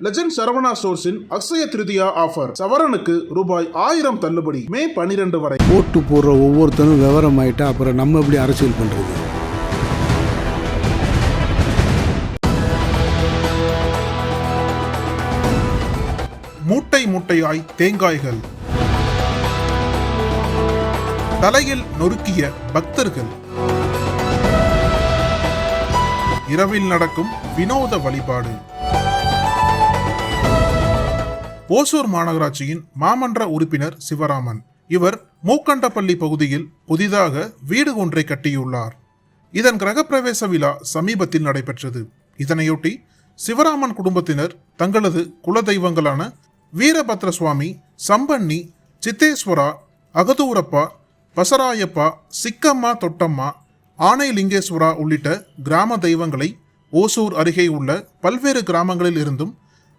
Legend Saravana ஸ்டோர்ஸின் Akshaya Tritiya offer சவரனுக்கு ரூபாய் 1000 தள்ளுபடி மே 12 வரை. ஓட்டு போடுற ஒவ்வொருத்தரும் விவரம் ஆயிட்டா அப்புறம் நம்ம எப்படி அரசியல் பண்றது? மூட்டை மூட்டையாய் தேங்காய்கள், தலையில் நொறுக்கிய பக்தர்கள், இரவில் நடக்கும் வினோத வழிபாடு. ஓசூர் மாநகராட்சியின் மாமன்ற உறுப்பினர் சிவராமன். இவர் மூக்கண்டப்பள்ளி பகுதியில் புதிதாக வீடு ஒன்றை கட்டியுள்ளார். இதன் கிரகப்பிரவேச விழா சமீபத்தில் நடைபெற்றது. இதனையொட்டி சிவராமன் குடும்பத்தினர் தங்களது குலதெய்வங்களான வீரபத்ர சுவாமி, சம்பன்னி, சித்தேஸ்வரா, அகதூரப்பா, பசராயப்பா, சிக்கம்மா, தொட்டம்மா, ஆனைலிங்கேஸ்வரா உள்ளிட்ட கிராம தெய்வங்களை ஓசூர் அருகே உள்ள பல்வேறு கிராமங்களில் இருந்தும்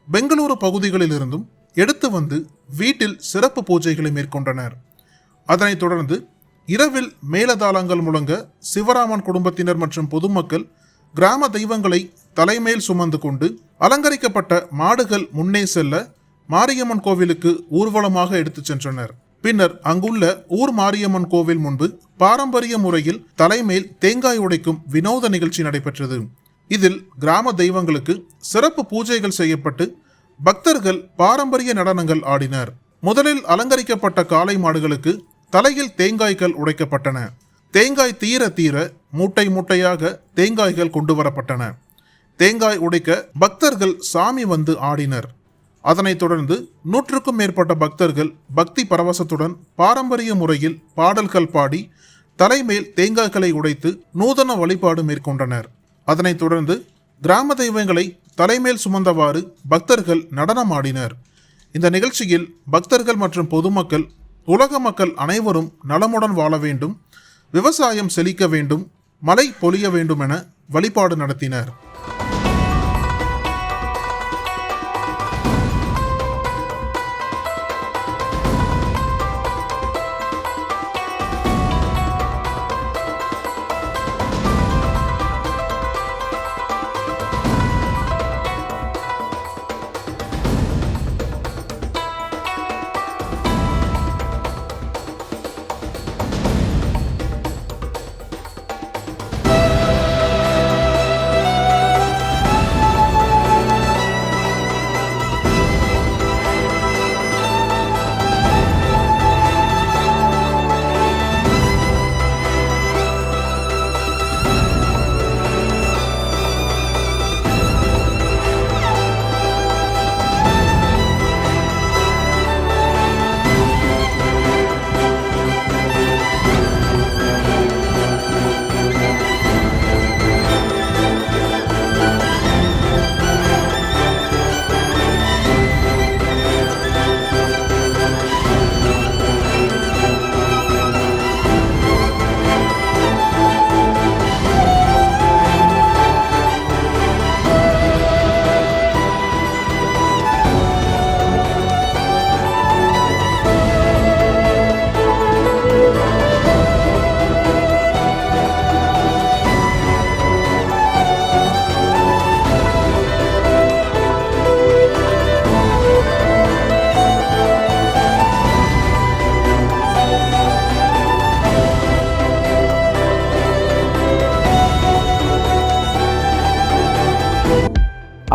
பெங்களூரு பகுதிகளில் இருந்தும் எடுத்து வந்து வீட்டில் சிறப்பு பூஜைகளை மேற்கொண்டனர். அதனைத் தொடர்ந்து இரவில் மேலதாளங்கள் முழங்க சிவராமன் குடும்பத்தினர் மற்றும் பொதுமக்கள் கிராம தெய்வங்களை தலைமேல் சுமந்து கொண்டு அலங்கரிக்கப்பட்ட மாடுகள் முன்னே செல்ல மாரியம்மன் கோவிலுக்கு ஊர்வலமாக எடுத்துச் சென்றனர். பின்னர் அங்குள்ள ஊர் மாரியம்மன் கோவில் முன்பு பாரம்பரிய முறையில் தலைமேல் தேங்காய் உடைக்கும் வினோத நிகழ்ச்சி நடைபெற்றது. இதில் கிராம தெய்வங்களுக்கு சிறப்பு பூஜைகள் செய்யப்பட்டு பக்தர்கள் பாரம்பரிய நடனங்கள் ஆடினர். முதலில் அலங்கரிக்கப்பட்ட காளை மாடுகளுக்கு தலையில் தேங்காய்கள் உடைக்கப்பட்டன. தேங்காய் தீர தீர மூட்டை மூட்டையாக தேங்காய்கள் கொண்டு வரப்பட்டன. தேங்காய் உடைக்க பக்தர்கள் சாமி வந்து ஆடினர். அதனைத் தொடர்ந்து 100க்கும் மேற்பட்ட பக்தர்கள் பக்தி பரவசத்துடன் பாரம்பரிய முறையில் பாடல்கள் பாடி தலைமேல் தேங்காய்களை உடைத்து நூதன வழிபாடு மேற்கொண்டனர். அதனைத் தொடர்ந்து கிராம தெய்வங்களை தலைமேல் சுமந்தவாறு பக்தர்கள் நடனமாடினர். இந்த நிகழ்ச்சியில் பக்தர்கள் மற்றும் பொதுமக்கள், உலக மக்கள் அனைவரும் நலமுடன் வாழ வேண்டும், விவசாயம் செழிக்க வேண்டும், மழை பொழிய வேண்டும் என வழிபாடு நடத்தினர்.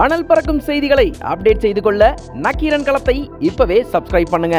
அனல் பறக்கும் செய்திகளை அப்டேட் செய்து கொள்ள நக்கீரன் களத்தை இப்பவே சப்ஸ்கிரைப் பண்ணுங்க.